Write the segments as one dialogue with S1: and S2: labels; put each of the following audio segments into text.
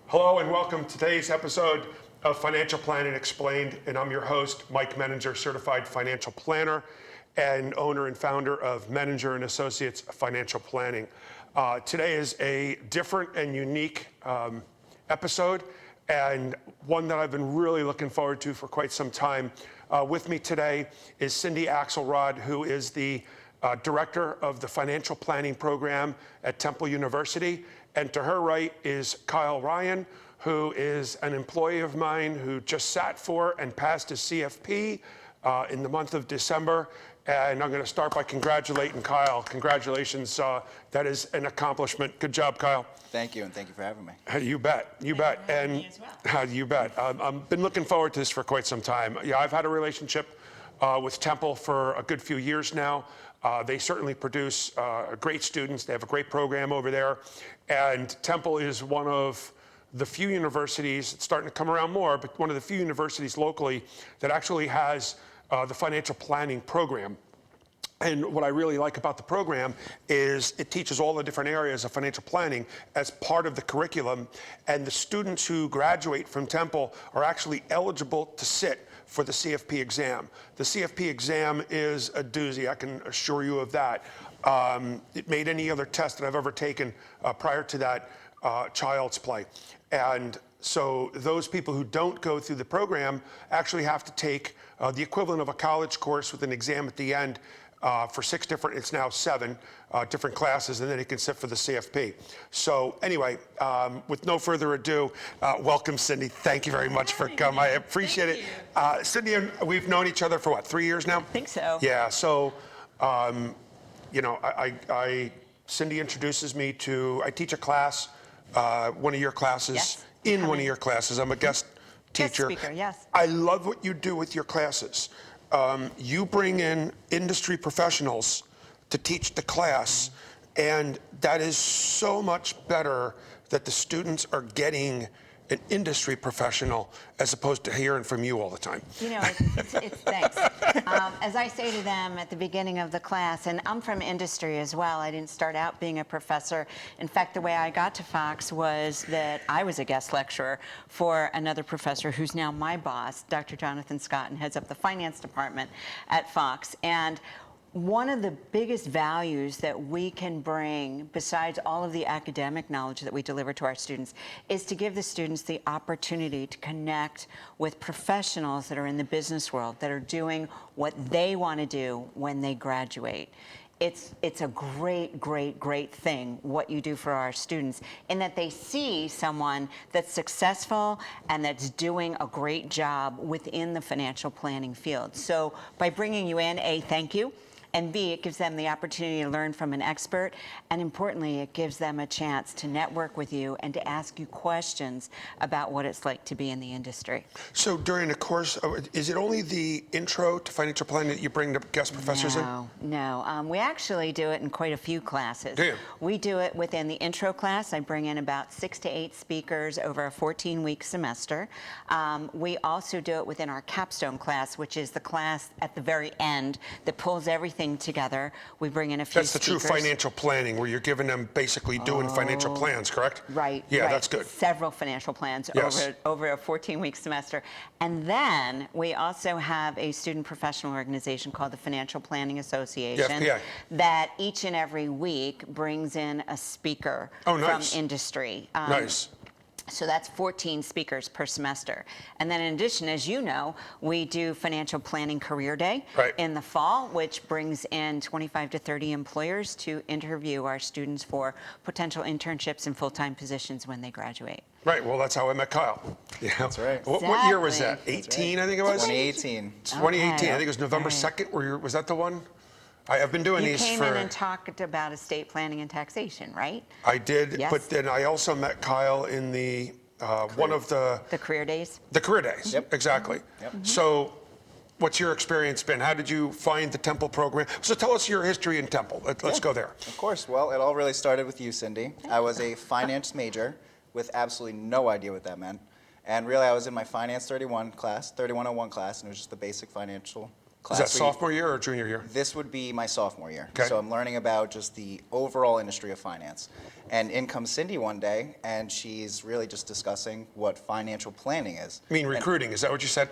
S1: Hello and welcome to today's episode of Financial Planning Explained, and I'm your host, Mike Menninger, certified financial planner and owner and founder of Menninger and Associates Financial Planning. Today is a different and unique episode, and one that I've been really looking forward to for quite some time. With me today is Cindy Axelrod, who is the director of the financial planning program at Temple University. And to her right is Kyle Ryan, who is an employee of mine who just sat for and passed his CFP in the month of December. And I'm going to start by congratulating Kyle. Congratulations. That is an accomplishment. Good job, Kyle.
S2: Thank you, and thank you for having me.
S1: You bet. You bet. And you bet. I've been looking forward to this for quite some time. Yeah, I've had a relationship with Temple for a good few years now. They certainly produce great students. They have a great program over there. And Temple is one of the few universities, it's starting to come around more, but one of the few universities locally that actually has the financial planning program. And what I really like about the program is it teaches all the different areas of financial planning as part of the curriculum. And the students who graduate from Temple are actually eligible to sit for the CFP exam. The CFP exam is a doozy, I can assure you of that. It made any other test that I've ever taken prior to that child's play. And so those people who don't go through the program actually have to take the equivalent of a college course with an exam at the end for it's now seven different classes, and then you can sit for the CFP. So anyway, with no further ado, welcome, Cindy. Thank you very much for coming. I appreciate it. Cindy and we've known each other for what, 3 years now?
S3: I think so.
S1: Yeah, so, you know, Cindy introduces me to, I teach a class, one of your classes,
S3: Yes.
S1: One of your classes. I'm a guest teacher.
S3: Guest speaker, yes.
S1: I love what you do with your classes. You bring in industry professionals to teach the class, and that is so much better that the students are getting an industry professional as opposed to hearing from you all the time.
S3: You know, it's thanks. As I say to them at the beginning of the class, and I'm from industry as well, I didn't start out being a professor. In fact, the way I got to Fox was that I was a guest lecturer for another professor who's now my boss, Dr. Jonathan Scott, and heads up the finance department at Fox. And one of the biggest values that we can bring, besides all of the academic knowledge that we deliver to our students, is to give the students the opportunity to connect with professionals that are in the business world, that are doing what they want to do when they graduate. It's a great, great, great thing, what you do for our students, in that they see someone that's successful and that's doing a great job within the financial planning field. So by bringing you in, A, thank you. And B, it gives them the opportunity to learn from an expert. And importantly, it gives them a chance to network with you and to ask you questions about what it's like to be in the industry.
S1: So during the course, is it only the intro to financial planning that you bring the guest professors in?
S3: No. We actually do it in quite a few classes.
S1: Damn.
S3: We do it within the intro class. I bring in about 6 to 8 speakers over a 14-week semester. We also do it within our capstone class, which is the class at the very end that pulls everything together. We bring in a few
S1: That's the true financial planning, where you're giving them basically doing financial plans, correct?
S3: Right.
S1: Yeah,
S3: right.
S1: That's good.
S3: Several financial plans over a 14-week semester. And then we also have a student professional organization called the Financial Planning Association that each and every week brings in a speaker from industry.
S1: Nice.
S3: So that's 14 speakers per semester. And then in addition, as you know, we do Financial Planning Career Day in the fall, which brings in 25 to 30 employers to interview our students for potential internships and full-time positions when they graduate.
S1: Right, well, that's how I met Kyle. Yeah.
S2: That's right.
S1: What year was that? 18, I think it was?
S2: 2018.
S1: 2018, I think it was November 2nd. Was that the one? I've been doing these for...
S3: You came in and talked about estate planning and taxation, right?
S1: I did,
S3: Yes.
S1: but then I also met Kyle in the, one of the...
S3: The career days?
S1: The career days, exactly. So what's your experience been? How did you find the Temple program? So tell us your history in Temple. Let's go there.
S2: Of course. Well, it all really started with you, Cindy. I was a finance major with absolutely no idea what that meant. And really, I was in my Finance 3101 class, and it was just the basic financial class.
S1: Is that sophomore year or junior year?
S2: This would be my sophomore year.
S1: Okay.
S2: So I'm learning about just the overall industry of finance. And in comes Cindy one day, and she's really just discussing what financial planning is.
S1: I mean recruiting, is that what you said?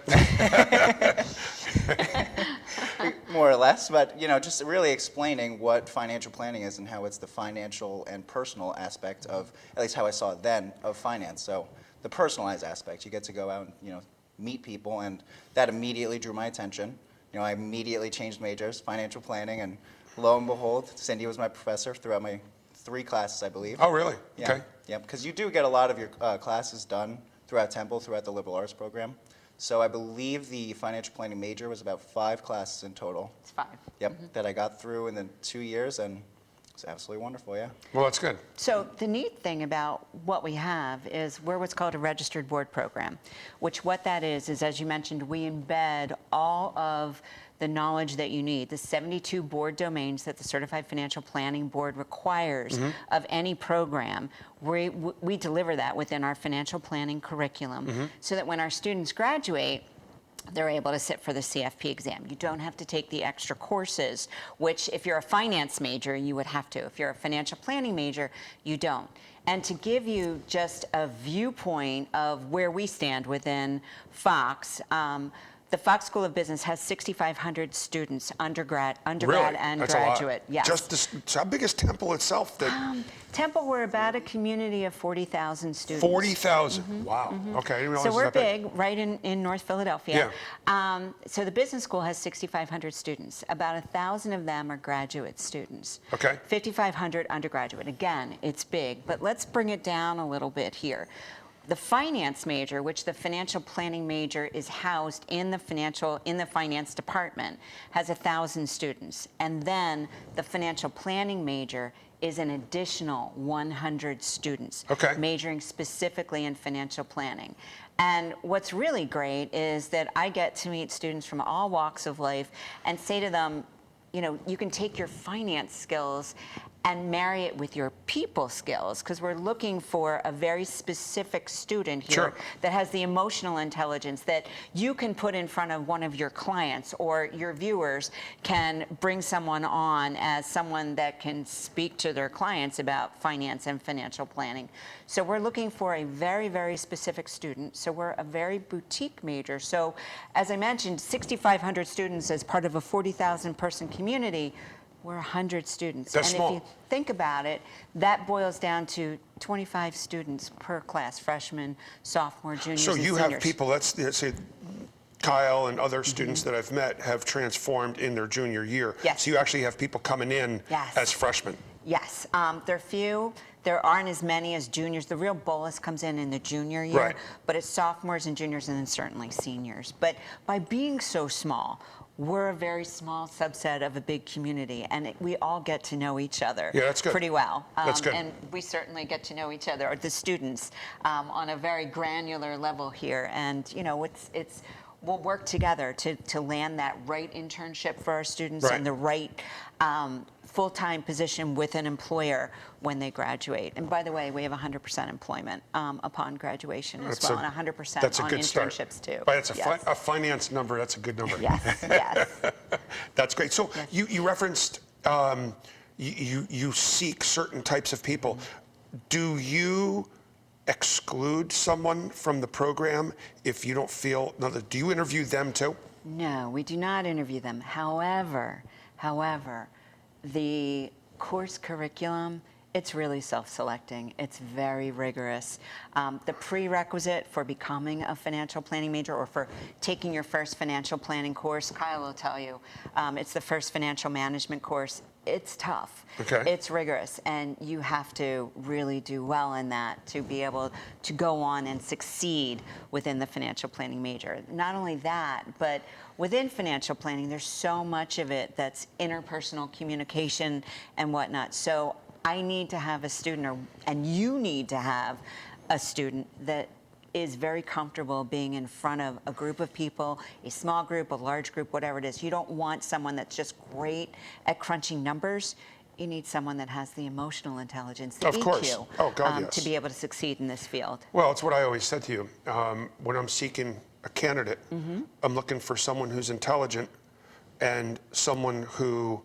S2: More or less, but just really explaining what financial planning is and how it's the financial and personal aspect of, at least how I saw it then, of finance. So the personalized aspect, you get to go out and meet people, and that immediately drew my attention. I immediately changed majors, financial planning, and lo and behold, Cindy was my professor throughout my 3 classes, I believe.
S1: Oh, really?
S2: Yeah.
S1: Okay.
S2: Yeah, because you do get a lot of your classes done throughout Temple, throughout the liberal arts program. So I believe the financial planning major was about 5 classes in total.
S3: It's 5.
S2: Yep, that I got through in the 2 years, and it's absolutely wonderful, yeah.
S1: Well, that's good.
S3: So the neat thing about what we have is we're what's called a registered board program, which what that is as you mentioned, we embed all of the knowledge that you need, the 72 board domains that the Certified Financial Planning Board requires of any program. We deliver that within our financial planning curriculum so that when our students graduate, they're able to sit for the CFP exam. You don't have to take the extra courses, which if you're a finance major, you would have to. If you're a financial planning major, you don't. And to give you just a viewpoint of where we stand within Fox, the Fox School of Business has 6,500 students, undergrad
S1: Really?
S3: and
S1: That's
S3: graduate.
S1: A lot.
S3: Yes.
S1: Just this, so how big is Temple itself?
S3: Temple, we're about a community of 40,000 students.
S1: 40,000. Wow. Okay. I didn't realize
S3: So
S1: it was
S3: we're
S1: that big.
S3: big, right in North Philadelphia. So the business school has 6,500 students. About 1,000 of them are graduate students.
S1: Okay.
S3: 5,500 undergraduate. Again, it's big, but let's bring it down a little bit here. The finance major, which the financial planning major is housed in the finance department, has 1,000 students. And then the financial planning major is an additional 100 students,
S1: Okay.
S3: majoring specifically in financial planning. And what's really great is that I get to meet students from all walks of life and say to them, you can take your finance skills and marry it with your people skills, because we're looking for a very specific student here
S1: Sure.
S3: that has the emotional intelligence that you can put in front of one of your clients, or your viewers can bring someone on as someone that can speak to their clients about finance and financial planning. So we're looking for a very, very specific student. So we're a very boutique major. So as I mentioned, 6,500 students as part of a 40,000 person community. We're 100 students.
S1: That's
S3: and
S1: small.
S3: if you think about it, that boils down to 25 students per class, freshmen, sophomore, juniors,
S1: So
S3: and
S1: you
S3: seniors.
S1: have people, let's say Kyle and other students that I've met have transformed in their junior year.
S3: Yes.
S1: So you actually have people coming in
S3: Yes.
S1: as freshmen.
S3: Yes, they're few. There aren't as many as juniors. The real bolus comes in the junior year,
S1: Right.
S3: but it's sophomores and juniors and then certainly seniors. But by being so small, we're a very small subset of a big community, and we all get to know each other
S1: Yeah, that's good.
S3: pretty well.
S1: That's good.
S3: And we certainly get to know each other, or the students, on a very granular level here. And we'll work together to land that right internship for our students
S1: Right.
S3: and the right full-time position with an employer when they graduate. And by the way, we have 100% employment upon graduation as well, and 100%
S1: that's a
S3: on
S1: good
S3: internships
S1: start.
S3: too.
S1: But it's
S3: Yes.
S1: a finance number. That's a good number.
S3: Yes, yes.
S1: That's great. So
S3: Yes.
S1: you referenced you seek certain types of people. Do you exclude someone from the program if you don't feel? Do you interview them too?
S3: No, we do not interview them. However, the course curriculum, it's really self-selecting. It's very rigorous. The prerequisite for becoming a financial planning major or for taking your first financial planning course, Kyle will tell you, it's the first financial management course. It's tough.
S1: Okay.
S3: It's rigorous, and you have to really do well in that to be able to go on and succeed within the financial planning major. Not only that, but within financial planning, there's so much of it that's interpersonal communication and whatnot. So I need to have a student, and you need to have a student that is very comfortable being in front of a group of people, a small group, a large group, whatever it is. You don't want someone that's just great at crunching numbers. You need someone that has the emotional intelligence, the
S1: Of course.
S3: EQ,
S1: Oh, God, yes.
S3: to be able to succeed in this field.
S1: Well, it's what I always said to you. When I'm seeking a candidate, I'm looking for someone who's intelligent, and someone who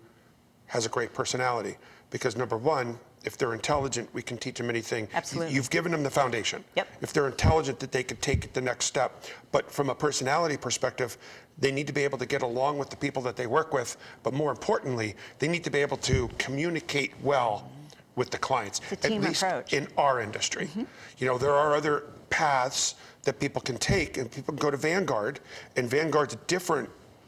S1: has a great personality. Because number one, if they're intelligent, we can teach them anything.
S3: Absolutely.
S1: You've given them the foundation.
S3: Yep.
S1: If they're intelligent, that they could take it the next step. But from a personality perspective, they need to be able to get along with the people that they work with. But more importantly, they need to be able to communicate well with the clients.
S3: It's a team
S1: at least
S3: approach.
S1: in our industry. You know, there are other paths that people can take, and people can go to Vanguard, and Vanguard's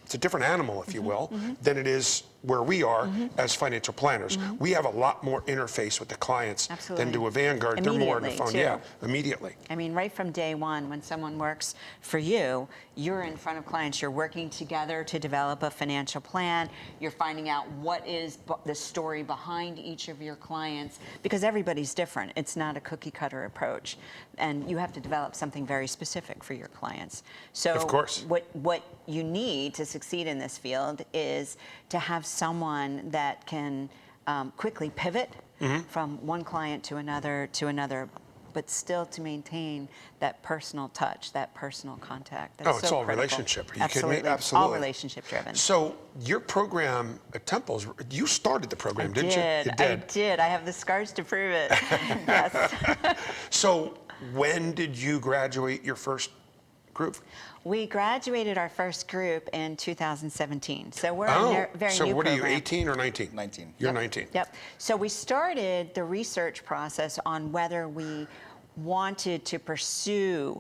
S1: it's a different animal, if you will, than it is where we are as financial planners. We have a lot more interface with the clients than do a Vanguard. They're more on the phone.
S3: Too.
S1: Yeah, immediately.
S3: I mean, right from day one, when someone works for you, you're in front of clients, you're working together to develop a financial plan, you're finding out what is the story behind each of your clients, because everybody's different. It's not a cookie cutter approach. And you have to develop something very specific for your clients. So
S1: Of course.
S3: what you need to succeed in this field is to have someone that can quickly pivot from one client to another, but still to maintain that personal touch, that personal contact. That's
S1: It's
S3: so
S1: all
S3: critical.
S1: relationship. Are you
S3: Absolutely.
S1: kidding me? Absolutely.
S3: All relationship driven.
S1: So your program at Temple's, you started the program, didn't you? You
S3: I did. I have the scars to prove it. Yes.
S1: So when did you graduate your first group?
S3: We graduated our first group in 2017. So we're a very
S1: so
S3: new
S1: what are you,
S3: program.
S1: 18 or 19?
S2: 19.
S1: You're 19.
S3: Yep. So we started the research process on whether we wanted to pursue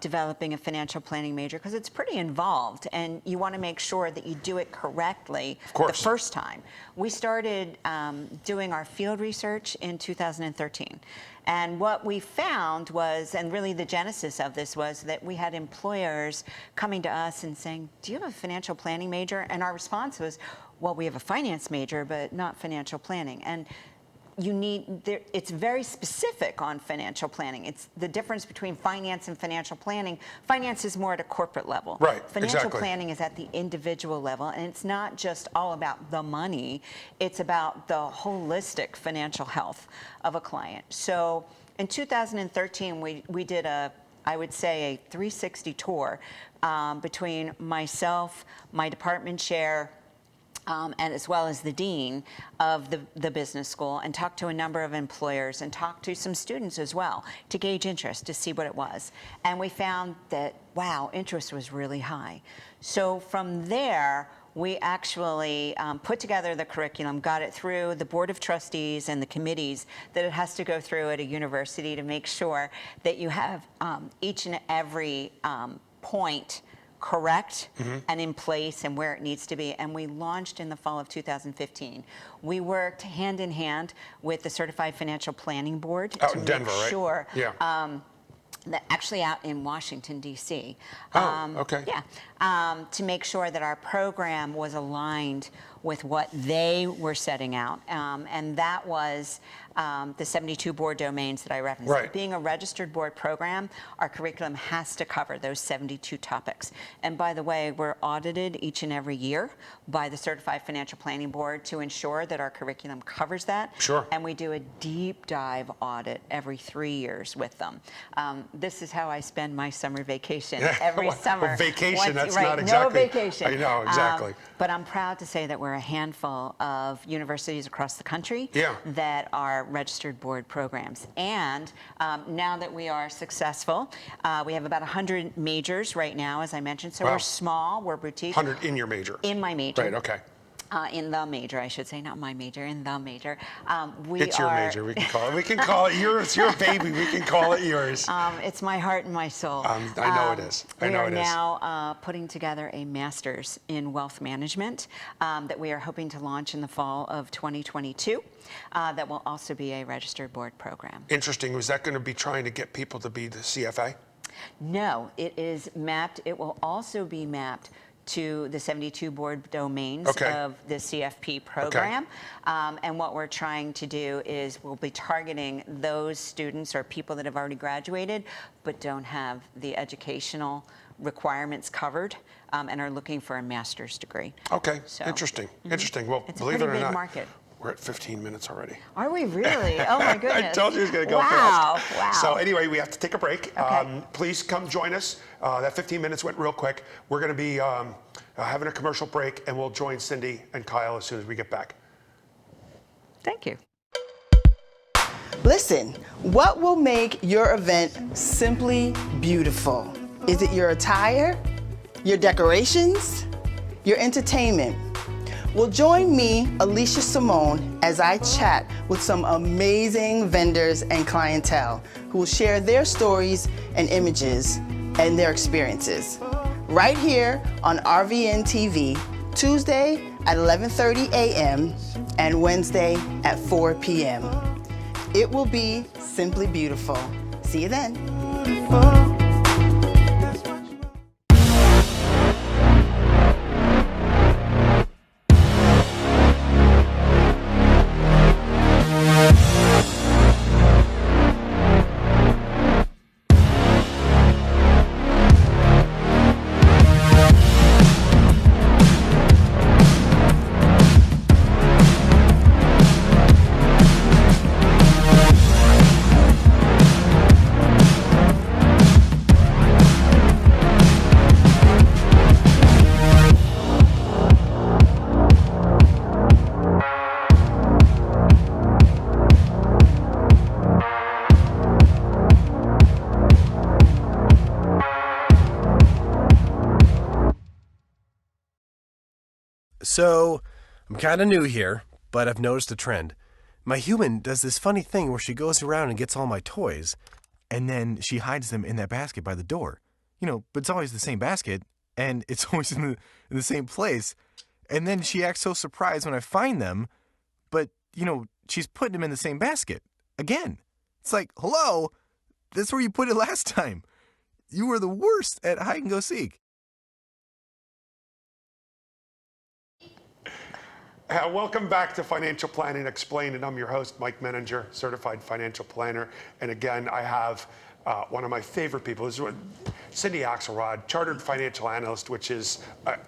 S3: developing a financial planning major, because it's pretty involved and you want to make sure that you do it correctly the first time. We started doing our field research in 2013. And what we found was, and really the genesis of this was, that we had employers coming to us and saying, do you have a financial planning major? And our response was, well, we have a finance major, but not financial planning. And it's very specific on financial planning. It's the difference between finance and financial planning. Finance is more at a corporate level.
S1: Right,
S3: Financial
S1: exactly.
S3: planning is at the individual level, and it's not just all about the money. It's about the holistic financial health of a client. So in 2013, we did I would say a 360 tour between myself, my department chair, and as well as the dean of the business school, and talked to a number of employers and talked to some students as well to gauge interest, to see what it was. And we found that, wow, interest was really high. So from there, we actually put together the curriculum, got it through the board of trustees and the committees that it has to go through at a university to make sure that you have each and every point correct and in place and where it needs to be. And we launched in the fall of 2015. We worked hand in hand with the Certified Financial Planning Board
S1: Out
S3: to
S1: in
S3: make
S1: Denver, right?
S3: sure,
S1: Yeah.
S3: actually out in Washington, D.C.
S1: Okay.
S3: Yeah, to make sure that our program was aligned with what they were setting out. And that was the 72 board domains that I referenced.
S1: Right.
S3: Being a registered board program, our curriculum has to cover those 72 topics. And by the way, we're audited each and every year by the Certified Financial Planning Board to ensure that our curriculum covers that.
S1: Sure.
S3: And we do a deep dive audit every 3 years with them. This is how I spend my summer vacation every summer.
S1: Vacation, that's
S3: right,
S1: not exactly.
S3: No vacation.
S1: I know, exactly.
S3: But I'm proud to say that we're a handful of universities across the country that are registered board programs. And now that we are successful, we have about 100 majors right now, as I mentioned. So we're small, we're boutique.
S1: 100 in your major.
S3: In my major.
S1: Right, okay.
S3: In the major, I should say, not my major, in the major.
S1: It's your major, we can call it. We can call it yours. It's your baby. We can call it yours.
S3: It's my heart and my soul.
S1: I know it is. I know it is.
S3: We are now putting together a master's in wealth management that we are hoping to launch in the fall of 2022. That will also be a registered board program.
S1: Interesting. Was that going to be trying to get people to be the CFA?
S3: No, it is mapped. It will also be mapped to the 72 board domains of the CFP program. And what we're trying to do is we'll be targeting those students or people that have already graduated but don't have the educational requirements covered and are looking for a master's degree.
S1: Okay,
S3: So,
S1: interesting. Interesting. Well,
S3: it's a
S1: believe it
S3: pretty
S1: or
S3: big
S1: not,
S3: market.
S1: We're at 15 minutes already.
S3: Are we really? Oh my goodness.
S1: I told you it was going to go
S3: wow,
S1: fast.
S3: Wow.
S1: So anyway, we have to take a break.
S3: Okay.
S1: Please come join us. That 15 minutes went real quick. We're going to be having a commercial break, and we'll join Cindy and Kyle as soon as we get back.
S3: Thank you.
S4: Listen, what will make your event simply beautiful? Is it your attire, your decorations, your entertainment? Well, join me, Alicia Simone, as I chat with some amazing vendors and clientele who will share their stories and images and their experiences. Right here on RVN TV, Tuesday at 11:30 a.m. and Wednesday at 4 p.m. It will be simply beautiful. See you then.
S5: So, I'm kind of new here, but I've noticed a trend. My human does this funny thing where she goes around and gets all my toys, and then she hides them in that basket by the door. But it's always the same basket, and it's always in the same place. And then she acts so surprised when I find them, but, she's putting them in the same basket. Again. It's like, hello, that's where you put it last time. You were the worst at hide and go seek.
S1: Welcome back to Financial Planning Explained, and I'm your host, Mike Menninger, certified financial planner. And again, I have one of my favorite people, Cindy Axelrod, chartered financial analyst, which is a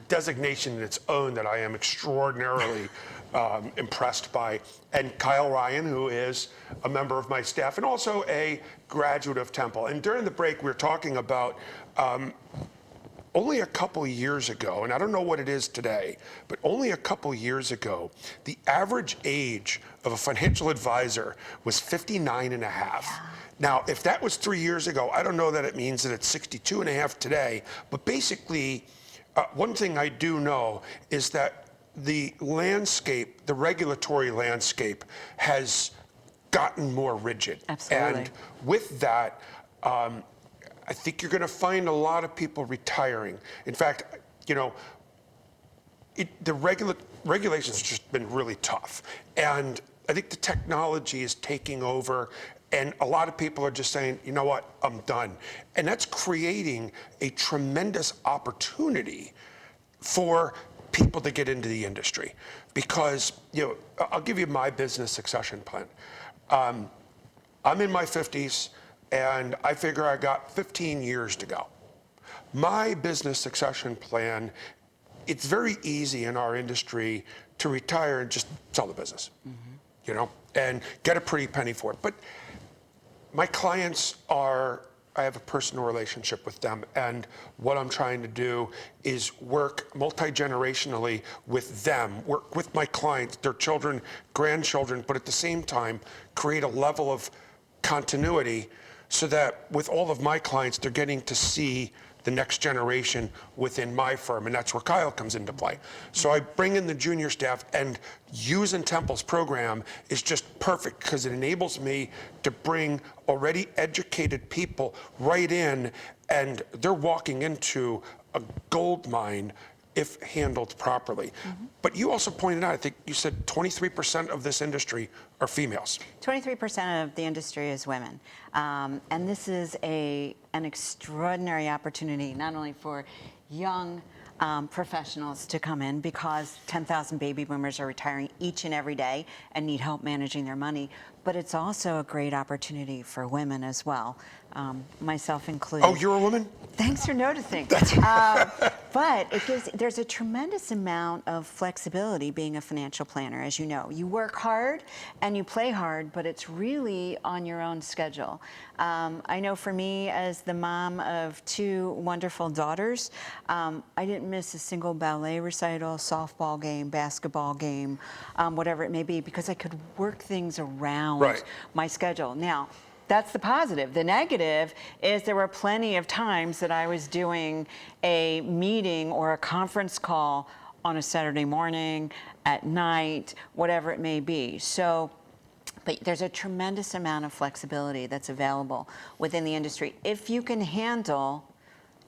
S1: designation in its own that I am extraordinarily impressed by, and Kyle Ryan, who is a member of my staff and also a graduate of Temple. And during the break, we were talking about only a couple years ago, and I don't know what it is today, but only a couple years ago, the average age of a financial advisor was 59 and a half. Yeah. Now, if that was 3 years ago, I don't know that it means that it's 62 and a half today, but basically, one thing I do know is that the landscape, the regulatory landscape, has gotten more rigid.
S3: Absolutely.
S1: And with that, I think you're going to find a lot of people retiring. In fact, the regulations have just been really tough. And I think the technology is taking over, and a lot of people are just saying, you know what, I'm done. And that's creating a tremendous opportunity for people to get into the industry. Because, I'll give you my business succession plan. I'm in my 50s. And I figure I got 15 years to go. My business succession plan, it's very easy in our industry to retire and just sell the business, and get a pretty penny for it. But my clients I have a personal relationship with them, and what I'm trying to do is work multi-generationally with them, work with my clients, their children, grandchildren, but at the same time, create a level of continuity so that with all of my clients, they're getting to see the next generation within my firm, and that's where Kyle comes into play. So I bring in the junior staff, and using Temple's program is just perfect because it enables me to bring already educated people right in, and they're walking into a gold mine if handled properly. Mm-hmm. But you also pointed out, I think you said 23% of this industry are females.
S3: 23% of the industry is women. And this is an extraordinary opportunity, not only for young professionals to come in, because 10,000 baby boomers are retiring each and every day and need help managing their money, but it's also a great opportunity for women as well, myself included.
S1: Oh, you're a woman?
S3: Thanks for noticing. But there's a tremendous amount of flexibility being a financial planner, as you know. You work hard and you play hard, but it's really on your own schedule. I know for me, as the mom of 2 wonderful daughters, I didn't miss a single ballet recital, softball game, basketball game, whatever it may be, because I could work things around my schedule. Now, that's the positive. The negative is there were plenty of times that I was doing a meeting or a conference call on a Saturday morning, at night, whatever it may be. So, but there's a tremendous amount of flexibility that's available within the industry if you can handle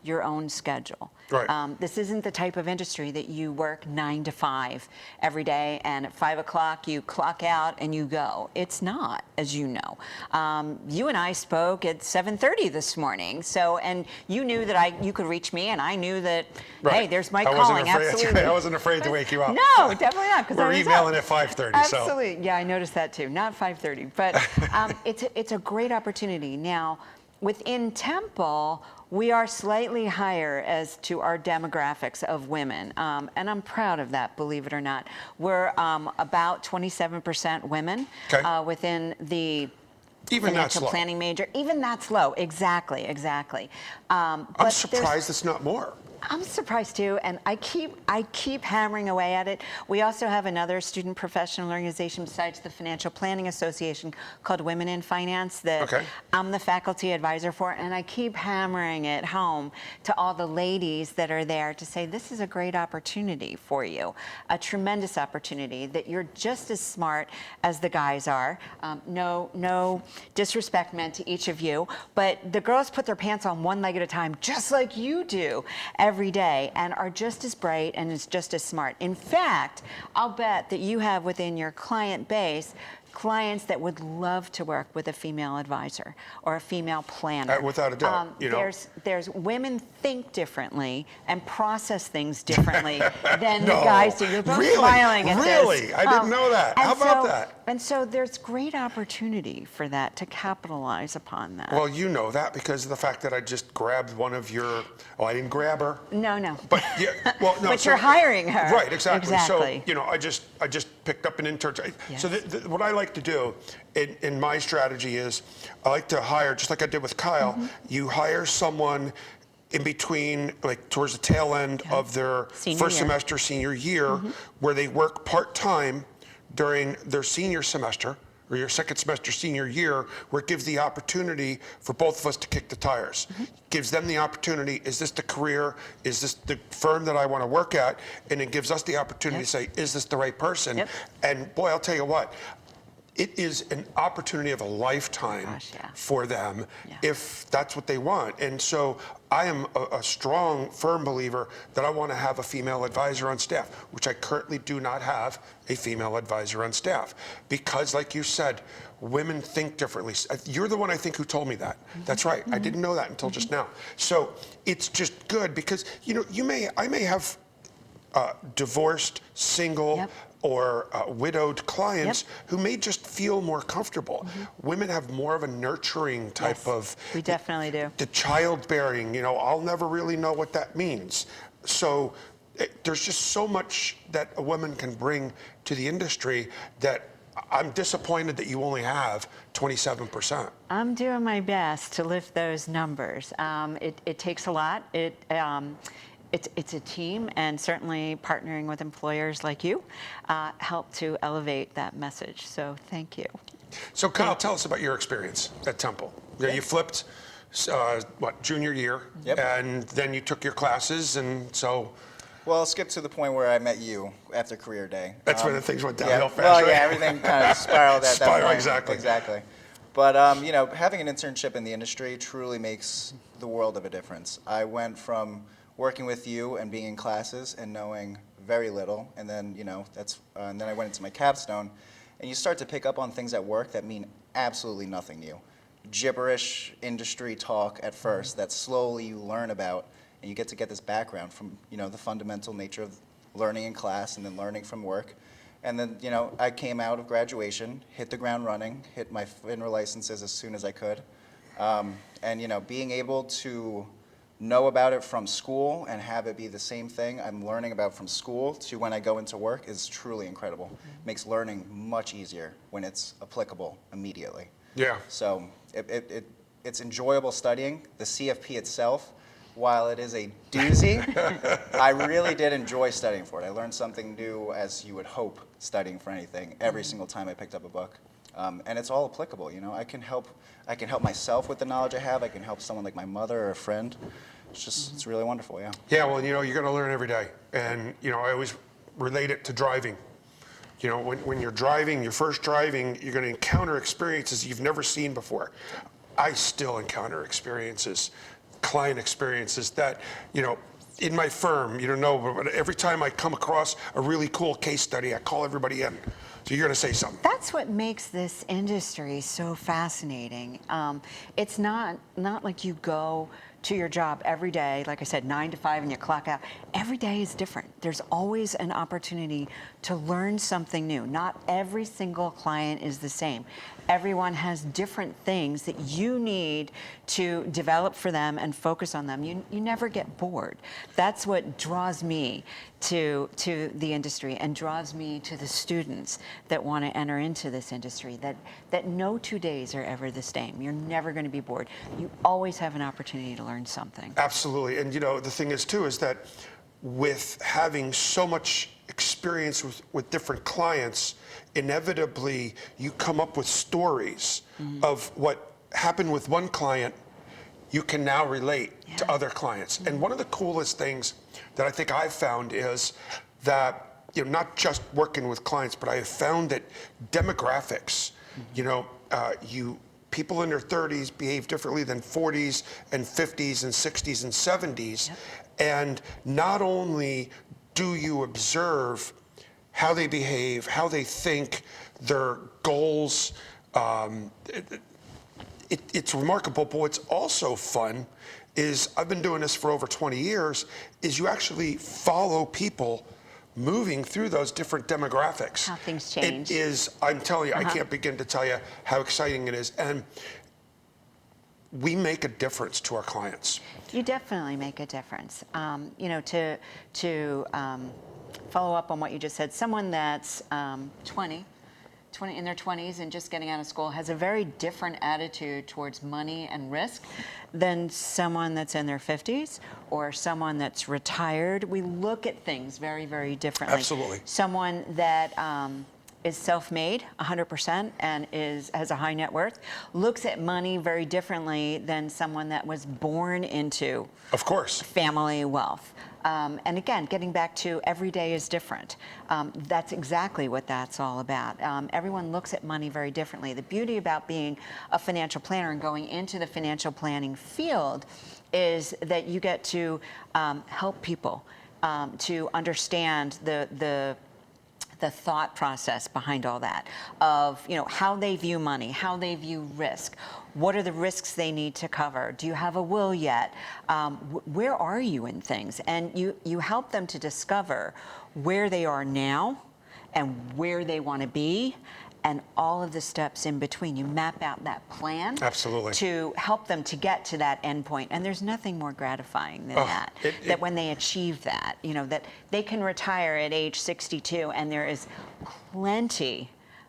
S3: your own schedule.
S1: Right.
S3: This isn't the type of industry that you work 9 to 5 every day, and at 5 o'clock you clock out and you go. It's not, as you know. You and I spoke at 7:30 this morning, so, and you knew that you could reach me, and I knew that, hey, there's Mike calling. Absolutely.
S1: I wasn't afraid to wake you up.
S3: No, definitely not, because I
S1: We're
S3: was
S1: emailing
S3: up.
S1: at 5:30.
S3: Absolutely. Yeah, I noticed that too. Not 5:30, but it's a great opportunity. Now, within Temple, we are slightly higher as to our demographics of women, and I'm proud of that, believe it or not. We're about 27% women within the financial planning major. Even that's low. Exactly.
S1: I'm surprised it's not more.
S3: I'm surprised too, and I keep hammering away at it. We also have another student professional organization besides the Financial Planning Association called Women in Finance that I'm the faculty advisor for, and I keep hammering it home to all the ladies that are there to say this is a great opportunity for you, a tremendous opportunity that you're just as smart as the guys are. No disrespect meant to each of you, but the girls put their pants on one leg at a time, just like you do every day, and are just as bright and is just as smart. In fact, I'll bet that you have within your client base clients that would love to work with a female advisor or a female planner.
S1: Without a doubt.
S3: There's women think differently and process things differently than the guys do. You're both smiling at this.
S1: Really? I didn't know that. How about that?
S3: And so there's great opportunity for that, to capitalize upon that.
S1: Well, you know that because of the fact that I just grabbed one of your, I didn't grab her.
S3: No.
S1: But yeah, well, no.
S3: But you're hiring her.
S1: Right, exactly.
S3: Exactly.
S1: So, I just picked up an intern. So what I like to do in my strategy is I like to hire, just like I did with Kyle, you hire someone in between, like towards the tail end of their first semester, senior year, where they work part-time during their senior semester, or your second semester senior year, where it gives the opportunity for both of us to kick the tires. Gives them the opportunity, is this the career, is this the firm that I want to work at? And it gives us the opportunity to say, is this the right person? And boy, I'll tell you what, it is an opportunity of a lifetime for them if that's what they want. And so I am a strong, firm believer that I want to have a female advisor on staff, which I currently do not have a female advisor on staff. Because like you said, women think differently. You're the one, I think, who told me that. That's right. I didn't know that until just now. So it's just good because, I may have divorced, single, or widowed clients who may just feel more comfortable. Women have more of a nurturing type of...
S3: We definitely do.
S1: The childbearing, I'll never really know what that means. So there's just so much that a woman can bring to the industry that I'm disappointed that you only have 27%.
S3: I'm doing my best to lift those numbers. It takes a lot. It's a team, and certainly partnering with employers like you help to elevate that message. So thank you.
S1: So Kyle, tell us about your experience at Temple. You flipped, junior year, and then you took your classes, and so...
S2: Well, I'll skip to the point where I met you after career day.
S1: That's when the things went downhill fast,
S2: well,
S1: right?
S2: Everything kind of spiraled at that point.
S1: Exactly.
S2: But, having an internship in the industry truly makes the world of a difference. I went from working with you and being in classes and knowing very little, and then and then I went into my capstone, and you start to pick up on things at work that mean absolutely nothing to you. Gibberish industry talk at first that slowly you learn about, and you get this background from the fundamental nature of learning in class and then learning from work, And then, you know, I came out of graduation, hit the ground running, hit my FINRA licenses as soon as I could. And, you know, being able to know about it from school and have it be the same thing I'm learning about from school to when I go into work is truly incredible. Makes learning much easier when it's applicable immediately.
S1: Yeah.
S2: So it's enjoyable studying. The CFP itself, while it is a doozy, I really did enjoy studying for it. I learned something new, as you would hope, studying for anything every single time I picked up a book. And it's all applicable, you know. I can help myself with the knowledge I have. I can help someone like my mother or a friend. It's just, it's really wonderful, yeah.
S1: Yeah, well, you know, you're going to learn every day. And, you know, I always relate it to driving. You know, when you're driving, you're first driving, you're going to encounter experiences you've never seen before. I still encounter experiences, client experiences that, you know, in my firm, you don't know, but every time I come across a really cool case study, I call everybody in. So you're going to say something.
S3: That's what makes this industry so fascinating. It's not like you go to your job every day, like I said, 9 to 5, and you clock out. Every day is different. There's always an opportunity to learn something new. Not every single client is the same. Everyone has different things that you need to develop for them and focus on them. You never get bored. That's what draws me to the industry and draws me to the students that want to enter into this industry, that no 2 days are ever the same. You're never going to be bored. You always have an opportunity to learn something.
S1: Absolutely. And, you know, the thing is, too, is that with having so much experience with different clients, inevitably you come up with stories of what happened with one client you can now relate to other clients. And one of the coolest things that I think I've found is that, you know, not just working with clients, but I have found that demographics, you know, people in their 30s behave differently than 40s and 50s and 60s and 70s. And not only do you observe how they behave, how they think, their goals, it's remarkable, but what's also fun is, I've been doing this for over 20 years, is you actually follow people moving through those different demographics.
S3: How things change.
S1: It is, I'm telling you, I can't begin to tell you how exciting it is. And we make a difference to our clients.
S3: You definitely make a difference. You know, to follow up on what you just said, someone that's 20 in their 20s and just getting out of school has a very different attitude towards money and risk than someone that's in their 50s or someone that's retired. We look at things very, very differently.
S1: Absolutely.
S3: Someone that is self-made 100% and has a high net worth looks at money very differently than someone that was born into,
S1: of course,
S3: family wealth. And again, getting back to every day is different. That's exactly what that's all about. Everyone looks at money very differently. The beauty about being a financial planner and going into the financial planning field is that you get to help people to understand the thought process behind all that, of, you know, how they view money, how they view risk, what are the risks they need to cover, do you have a will yet, where are you in things, and you help them to discover where they are now and where they want to be, and all of the steps in between. You map out that plan.
S1: Absolutely.
S3: To help them to get to that end point. And there's nothing more gratifying than that. That when they achieve that, you know, that they can retire at age 62 and there is plenty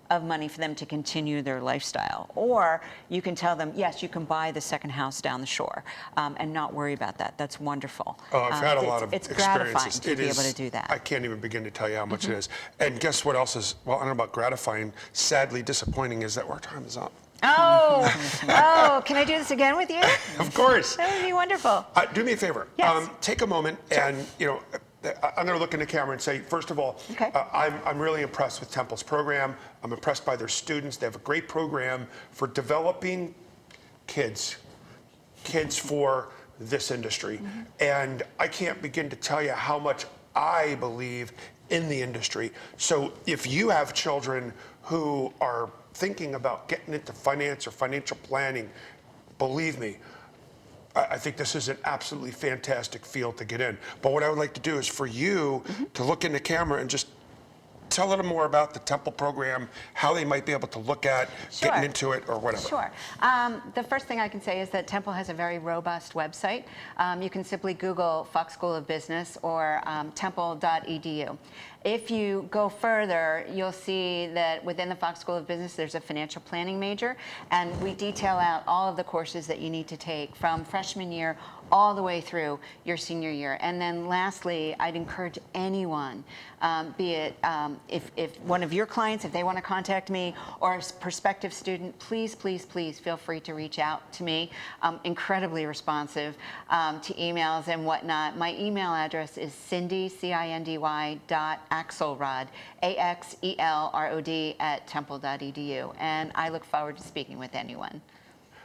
S3: of money for them to continue their lifestyle. Or you can tell them, yes, you can buy the second house down the shore and not worry about that. That's wonderful.
S1: Oh, I've had a lot of
S3: it's
S1: experiences.
S3: gratifying to be able to do that.
S1: I can't even begin to tell you how much it is. And guess what else is, well, I don't know about gratifying, sadly disappointing, is that our time is up.
S3: Oh, can I do this again with you?
S1: Of course.
S3: That would be wonderful.
S1: Do me a favor.
S3: Yes.
S1: Take a moment and, you know, I'm going to look in the camera and say, first of all,
S3: Okay.
S1: I'm really impressed with Temple's program. I'm impressed by their students. They have a great program for developing kids for this industry. And I can't begin to tell you how much I believe in the industry. So if you have children who are thinking about getting into finance or financial planning, believe me, I think this is an absolutely fantastic field to get in. But what I would like to do is for you to look in the camera and just tell a little more about the Temple program, how they might be able to look at
S3: Sure.
S1: getting into it or whatever?
S3: Sure. The first thing I can say is that Temple has a very robust website. You can simply Google Fox School of Business or temple.edu. If you go further, you'll see that within the Fox School of Business, there's a financial planning major, and we detail out all of the courses that you need to take from freshman year all the way through your senior year. And then lastly, I'd encourage anyone, be it if one of your clients, if they want to contact me, or a prospective student, please, please, please feel free to reach out to me. I'm incredibly responsive to emails and whatnot. My email address is Cindy, C-I-N-D-Y, Axelrod, A-X-E-L-R-O-D, @temple.edu. And I look forward to speaking with anyone.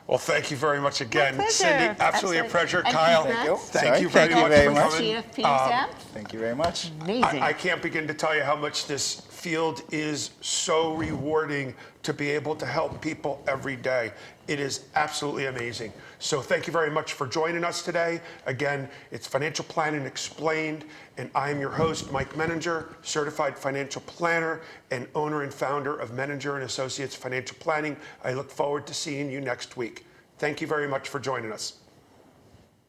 S1: Well, thank you very much again,
S3: My pleasure.
S1: Cindy. Absolutely a pleasure.
S3: And
S1: Kyle,
S3: congrats.
S1: thank you
S2: Sorry.
S1: very
S2: Thank you
S1: much
S2: very
S1: for
S2: much.
S1: coming.
S3: CFP exam.
S2: Thank you very much.
S3: Amazing.
S1: I can't begin to tell you how much this field is so rewarding to be able to help people every day. It is absolutely amazing. So thank you very much for joining us today. Again, it's Financial Planning Explained, and I am your host, Mike Menninger, certified financial planner and owner and founder of Menninger and Associates Financial Planning. I look forward to seeing you next week. Thank you very much for joining us.